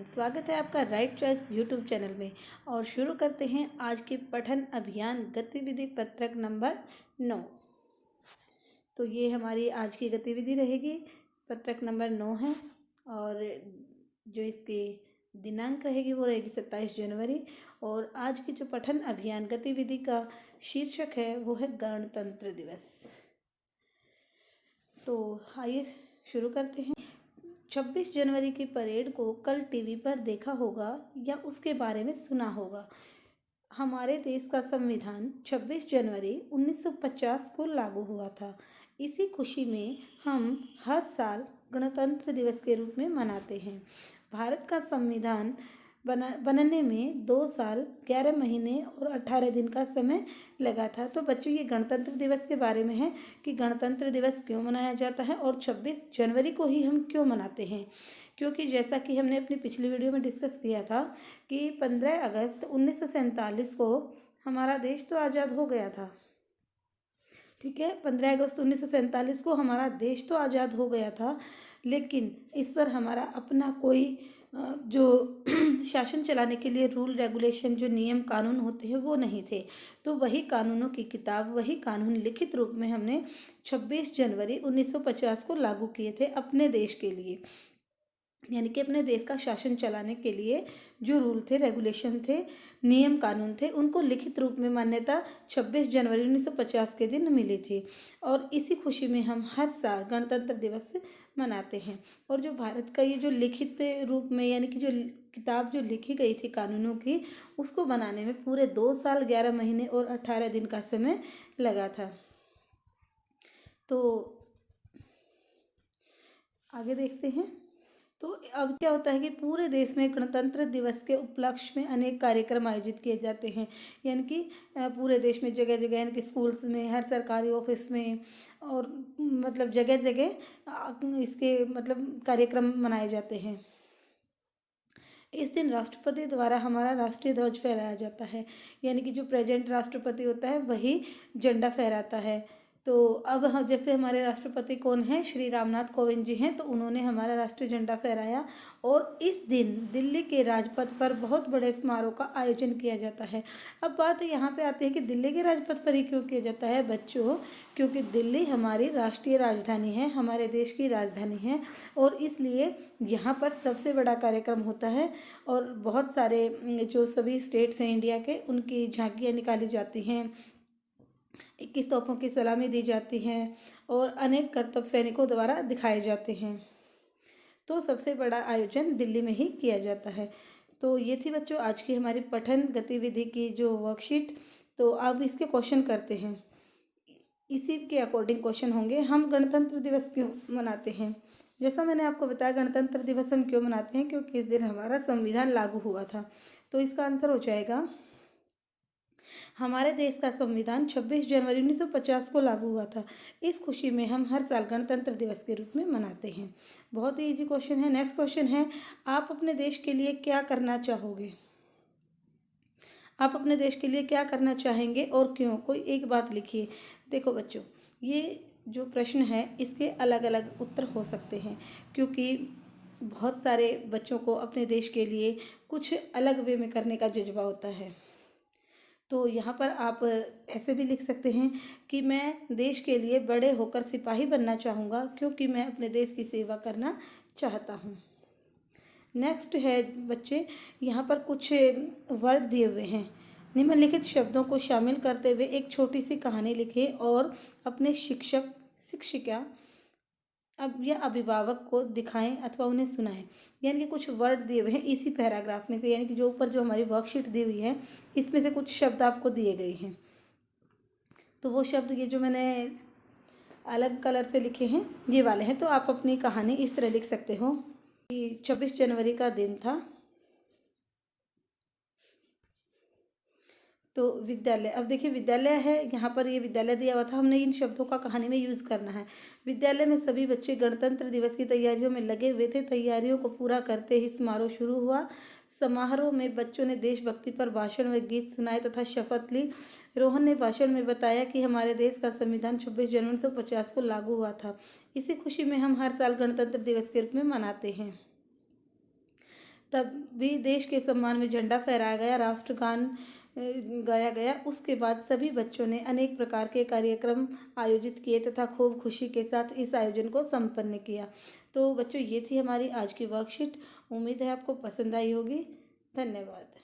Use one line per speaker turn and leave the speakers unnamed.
स्वागत है आपका राइट चॉइस यूट्यूब चैनल में। और शुरू करते हैं आज की पठन अभियान गतिविधि पत्रक नंबर 9। तो ये हमारी आज की गतिविधि रहेगी, पत्रक नंबर 9 है। और जो इसकी दिनांक रहेगी वो रहेगी 27 जनवरी। और आज की जो पठन अभियान गतिविधि का शीर्षक है वो है गणतंत्र दिवस। तो आइए शुरू करते हैं। 26 जनवरी की परेड को कल टीवी पर देखा होगा या उसके बारे में सुना होगा। हमारे देश का संविधान 26 जनवरी 1950 को लागू हुआ था। इसी खुशी में हम हर साल गणतंत्र दिवस के रूप में मनाते हैं। भारत का संविधान बनने में 2 साल 11 महीने और 18 दिन का समय लगा था। तो बच्चों, ये गणतंत्र दिवस के बारे में है कि गणतंत्र दिवस क्यों मनाया जाता है और 26 जनवरी को ही हम क्यों मनाते हैं। क्योंकि जैसा कि हमने अपनी पिछली वीडियो में डिस्कस किया था कि 15 अगस्त 1947 को हमारा देश तो आज़ाद हो गया था। ठीक है, 15 अगस्त 1947 को हमारा देश तो आज़ाद हो गया था, लेकिन इस पर हमारा अपना कोई जो शासन चलाने के लिए रूल रेगुलेशन, जो नियम कानून होते हैं वो नहीं थे। तो वही कानूनों की किताब, वही कानून लिखित रूप में हमने 26 जनवरी 1950 को लागू किए थे अपने देश के लिए। यानी कि अपने देश का शासन चलाने के लिए जो रूल थे, रेगुलेशन थे, नियम कानून थे, उनको लिखित रूप में मान्यता 26 जनवरी 1950 के दिन मिली थी। और इसी खुशी में हम हर साल गणतंत्र दिवस मनाते हैं। और जो भारत का ये जो लिखित रूप में, यानी कि जो किताब जो लिखी गई थी कानूनों की, उसको बनाने में पूरे 2 साल 11 महीने और 18 दिन का समय लगा था। तो आगे देखते हैं। तो अब क्या होता है कि पूरे देश में गणतंत्र दिवस के उपलक्ष्य में अनेक कार्यक्रम आयोजित किए जाते हैं। यानी कि पूरे देश में जगह जगह, यानी कि स्कूल्स में, हर सरकारी ऑफिस में, और मतलब जगह जगह इसके मतलब कार्यक्रम मनाए जाते हैं। इस दिन राष्ट्रपति द्वारा हमारा राष्ट्रीय ध्वज फहराया जाता है। यानी कि जो प्रेजेंट राष्ट्रपति होता है वही झंडा फहराता है। तो अब हम, जैसे हमारे राष्ट्रपति कौन हैं, श्री रामनाथ कोविंद जी हैं, तो उन्होंने हमारा राष्ट्रीय झंडा फहराया। और इस दिन दिल्ली के राजपथ पर बहुत बड़े समारोह का आयोजन किया जाता है। अब बात यहाँ पे आती है कि दिल्ली के राजपथ पर ही क्यों किया जाता है बच्चों, क्योंकि दिल्ली हमारी राष्ट्रीय राजधानी है, हमारे देश की राजधानी है, और इसलिए यहाँ पर सबसे बड़ा कार्यक्रम होता है। और बहुत सारे जो सभी स्टेट्स हैं इंडिया के, उनकी झांकियाँ निकाली जाती हैं, 21 तोपों की सलामी दी जाती है, और अनेक करतब सैनिकों द्वारा दिखाए जाते हैं। तो सबसे बड़ा आयोजन दिल्ली में ही किया जाता है। तो ये थी बच्चों आज की हमारी पठन गतिविधि की जो वर्कशीट। तो अब इसके क्वेश्चन करते हैं। इसी के अकॉर्डिंग क्वेश्चन होंगे। हम गणतंत्र दिवस क्यों मनाते हैं? जैसा मैंने आपको बताया, गणतंत्र दिवस हम क्यों मनाते हैं, क्योंकि इस दिन हमारा संविधान लागू हुआ था। तो इसका आंसर हो जाएगा, हमारे देश का संविधान 26 जनवरी 1950 को लागू हुआ था। इस खुशी में हम हर साल गणतंत्र दिवस के रूप में मनाते हैं। बहुत ही इजी क्वेश्चन है। नेक्स्ट क्वेश्चन है, आप अपने देश के लिए क्या करना चाहोगे? आप अपने देश के लिए क्या करना चाहेंगे और क्यों? कोई एक बात लिखिए। देखो बच्चों, ये जो प्रश्न है इसके अलग अलग उत्तर हो सकते हैं, क्योंकि बहुत सारे बच्चों को अपने देश के लिए कुछ अलग वे में करने का जज्बा होता है। तो यहाँ पर आप ऐसे भी लिख सकते हैं कि मैं देश के लिए बड़े होकर सिपाही बनना चाहूँगा, क्योंकि मैं अपने देश की सेवा करना चाहता हूँ। नेक्स्ट है बच्चे, यहाँ पर कुछ वर्ड दिए हुए हैं। निम्नलिखित शब्दों को शामिल करते हुए एक छोटी सी कहानी लिखें और अपने शिक्षक, शिक्षिका अब या अभिभावक को दिखाएं अथवा उन्हें सुनाएं। यानी कि कुछ वर्ड दिए हुए हैं इसी पैराग्राफ में से, यानी कि जो ऊपर जो हमारी वर्कशीट दी हुई है इसमें से कुछ शब्द आपको दिए गए हैं। तो वो शब्द ये जो मैंने अलग कलर से लिखे हैं ये वाले हैं। तो आप अपनी कहानी इस तरह लिख सकते हो कि 26 जनवरी का दिन था, तो विद्यालय। अब देखिए विद्यालय है, यहाँ पर ये विद्यालय दिया हुआ था, हमने इन शब्दों का कहानी में यूज़ करना है। विद्यालय में सभी बच्चे गणतंत्र दिवस की तैयारियों में लगे हुए थे। तैयारियों को पूरा करते ही समारोह शुरू हुआ। समारोह में बच्चों ने देशभक्ति पर भाषण व गीत सुनाए तथा शपथ ली। रोहन ने भाषण में बताया कि हमारे देश का संविधान 26 जनवरी 1950 को लागू हुआ था। इसी खुशी में हम हर साल गणतंत्र दिवस के रूप में मनाते हैं। तब भी देश के सम्मान में झंडा फहराया गया, राष्ट्रगान गाया गया। उसके बाद सभी बच्चों ने अनेक प्रकार के कार्यक्रम आयोजित किए तथा खूब खुशी के साथ इस आयोजन को संपन्न किया। तो बच्चों, ये थी हमारी आज की वर्कशीट। उम्मीद है आपको पसंद आई होगी। धन्यवाद।